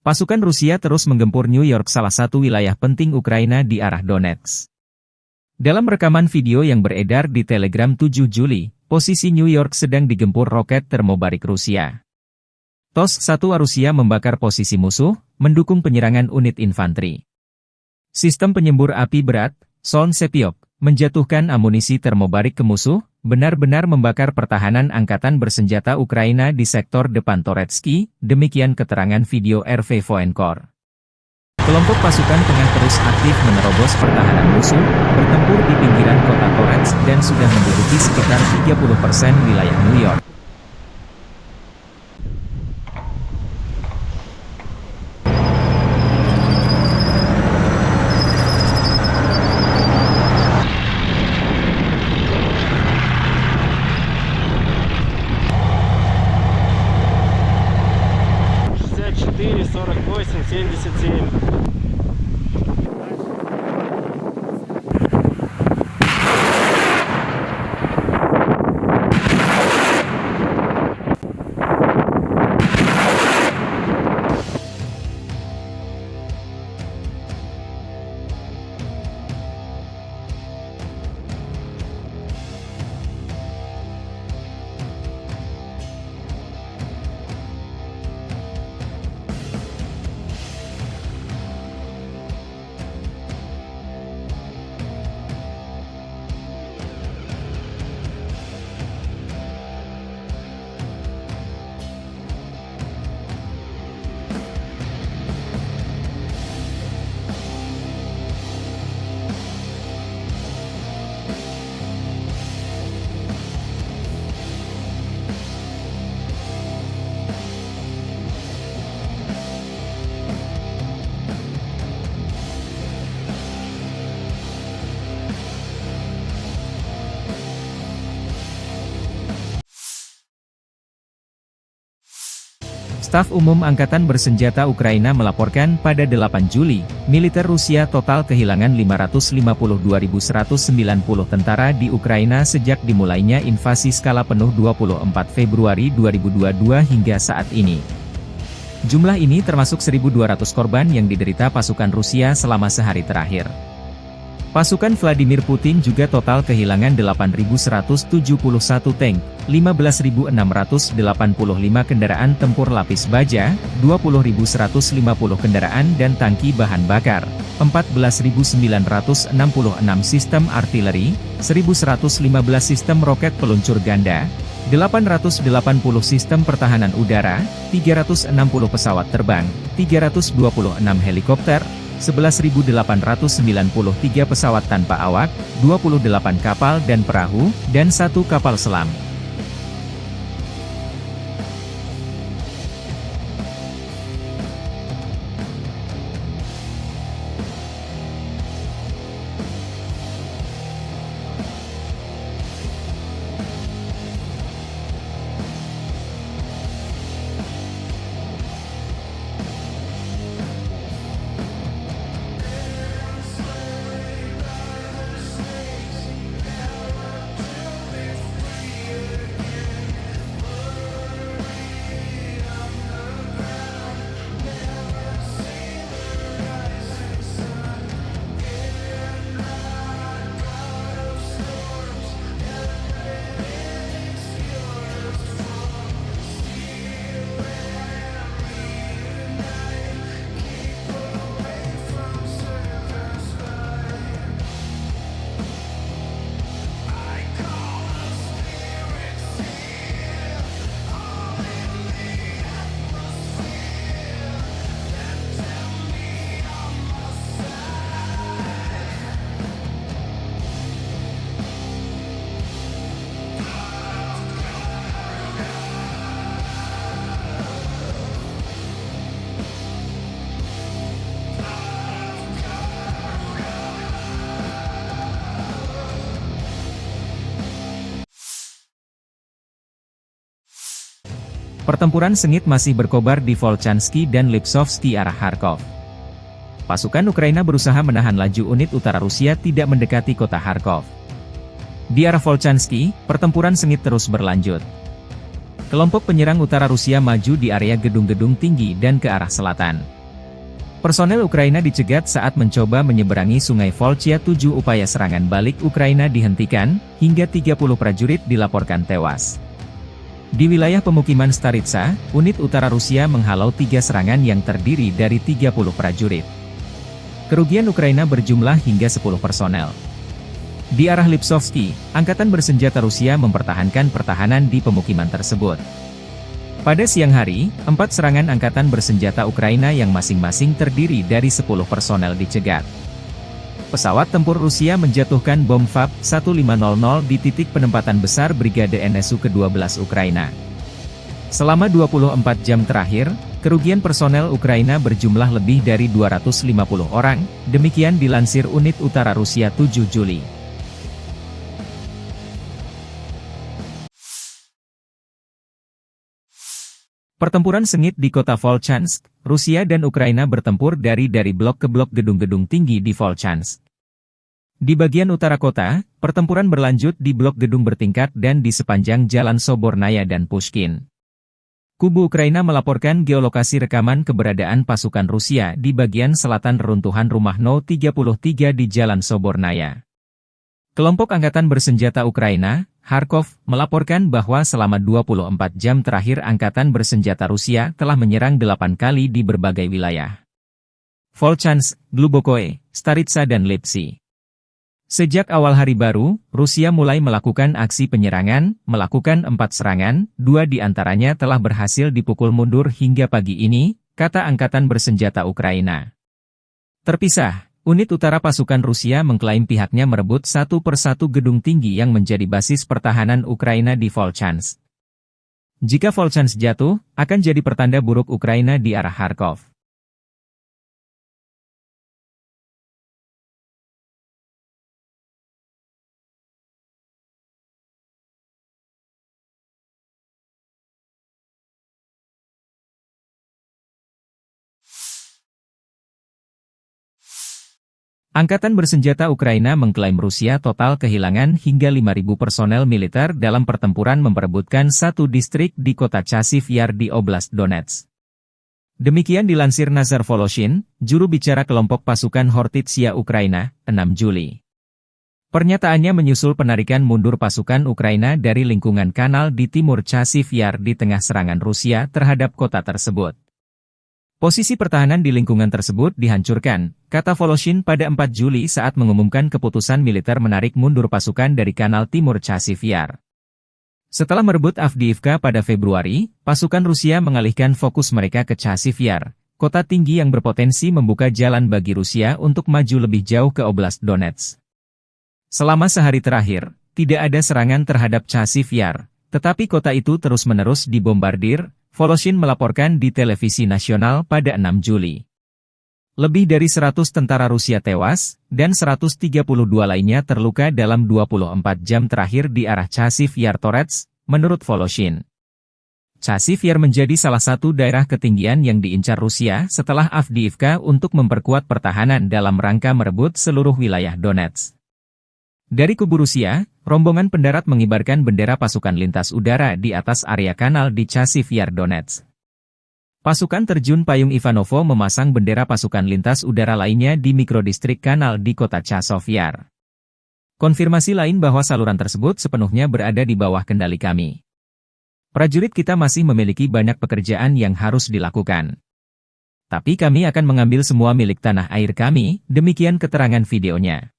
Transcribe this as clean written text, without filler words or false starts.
Pasukan Rusia terus menggempur New York, salah satu wilayah penting Ukraina di arah Donetsk. Dalam rekaman video yang beredar di Telegram 7 Juli, posisi New York sedang digempur roket termobarik Rusia. TOS-1 Rusia membakar posisi musuh, mendukung penyerangan unit infanteri. Sistem penyembur api berat, Son Sepiok, menjatuhkan amunisi termobarik ke musuh, benar-benar membakar pertahanan angkatan bersenjata Ukraina di sektor depan Toretsky, demikian keterangan video RV Voenkor. Kelompok pasukan tengah terus aktif menerobos pertahanan musuh, bertempur di pinggiran kota Toretsk dan sudah menduduki sekitar 30% wilayah New York. Staf Umum Angkatan Bersenjata Ukraina melaporkan pada 8 Juli, militer Rusia total kehilangan 552.190 tentara di Ukraina sejak dimulainya invasi skala penuh 24 Februari 2022 hingga saat ini. Jumlah ini termasuk 1.200 korban yang diderita pasukan Rusia selama sehari terakhir. Pasukan Vladimir Putin juga total kehilangan 8.171 tank, 15.685 kendaraan tempur lapis baja, 20.150 kendaraan dan tangki bahan bakar, 14.966 sistem artileri, 1.115 sistem roket peluncur ganda, 880 sistem pertahanan udara, 360 pesawat terbang, 326 helikopter, 11.893 pesawat tanpa awak, 28 kapal dan perahu, dan 1 kapal selam. Pertempuran sengit masih berkobar di Volchansky dan Lipsovsky arah Kharkov. Pasukan Ukraina berusaha menahan laju unit utara Rusia tidak mendekati kota Kharkov. Di arah Volchansky, pertempuran sengit terus berlanjut. Kelompok penyerang utara Rusia maju di area gedung-gedung tinggi dan ke arah selatan. Personel Ukraina dicegat saat mencoba menyeberangi Sungai Volchya. 7 upaya serangan balik Ukraina dihentikan, hingga 30 prajurit dilaporkan tewas. Di wilayah pemukiman Staritsa, unit utara Rusia menghalau 3 serangan yang terdiri dari 30 prajurit. Kerugian Ukraina berjumlah hingga 10 personel. Di arah Lipsovsky, angkatan bersenjata Rusia mempertahankan pertahanan di pemukiman tersebut. Pada siang hari, 4 serangan angkatan bersenjata Ukraina yang masing-masing terdiri dari 10 personel dicegat. Pesawat tempur Rusia menjatuhkan bom FAB-1500 di titik penempatan besar Brigade NSU ke-12 Ukraina. Selama 24 jam terakhir, kerugian personel Ukraina berjumlah lebih dari 250 orang, demikian dilansir unit utara Rusia 7 Juli. Pertempuran sengit di kota Volchansk, Rusia dan Ukraina bertempur dari blok ke blok gedung-gedung tinggi di Volchansk. Di bagian utara kota, pertempuran berlanjut di blok gedung bertingkat dan di sepanjang jalan Sobornaya dan Pushkin. Kubu Ukraina melaporkan geolokasi rekaman keberadaan pasukan Rusia di bagian selatan reruntuhan rumah No. 33 di jalan Sobornaya. Kelompok angkatan bersenjata Ukraina, Kharkov, melaporkan bahwa selama 24 jam terakhir angkatan bersenjata Rusia telah menyerang 8 kali di berbagai wilayah. Volchansk, Glubokoe, Staritsa dan Lipsy. Sejak awal hari baru, Rusia mulai melakukan aksi penyerangan, melakukan 4 serangan, 2 di antaranya telah berhasil dipukul mundur hingga pagi ini, kata angkatan bersenjata Ukraina. Terpisah, unit utara pasukan Rusia mengklaim pihaknya merebut satu persatu gedung tinggi yang menjadi basis pertahanan Ukraina di Volchansk. Jika Volchansk jatuh, akan jadi pertanda buruk Ukraina di arah Kharkov. Angkatan bersenjata Ukraina mengklaim Rusia total kehilangan hingga 5.000 personel militer dalam pertempuran memperebutkan satu distrik di kota Chasiv Yar di Oblast Donetsk. Demikian dilansir Nazar Voloshin, juru bicara kelompok pasukan Hortitsia Ukraina, 6 Juli. Pernyataannya menyusul penarikan mundur pasukan Ukraina dari lingkungan kanal di timur Chasiv Yar di tengah serangan Rusia terhadap kota tersebut. Posisi pertahanan di lingkungan tersebut dihancurkan, kata Voloshin pada 4 Juli saat mengumumkan keputusan militer menarik mundur pasukan dari kanal timur Chasiv Yar. Setelah merebut Avdiivka pada Februari, pasukan Rusia mengalihkan fokus mereka ke Chasiv Yar, kota tinggi yang berpotensi membuka jalan bagi Rusia untuk maju lebih jauh ke Oblast Donetsk. Selama sehari terakhir, tidak ada serangan terhadap Chasiv Yar, tetapi kota itu terus-menerus dibombardir, Voloshin melaporkan di televisi nasional pada 6 Juli. Lebih dari 100 tentara Rusia tewas, dan 132 lainnya terluka dalam 24 jam terakhir di arah Chasiv Yar Torets, menurut Voloshin. Chasiv Yar menjadi salah satu daerah ketinggian yang diincar Rusia setelah Avdiivka untuk memperkuat pertahanan dalam rangka merebut seluruh wilayah Donetsk. Dari kubu Rusia, rombongan pendarat mengibarkan bendera pasukan lintas udara di atas area kanal di Chasiv Yar Donetsk. Pasukan terjun payung Ivanovo memasang bendera pasukan lintas udara lainnya di mikrodistrik kanal di kota Chasiv Yar. Konfirmasi lain bahwa saluran tersebut sepenuhnya berada di bawah kendali kami. Prajurit kita masih memiliki banyak pekerjaan yang harus dilakukan. Tapi kami akan mengambil semua milik tanah air kami, demikian keterangan videonya.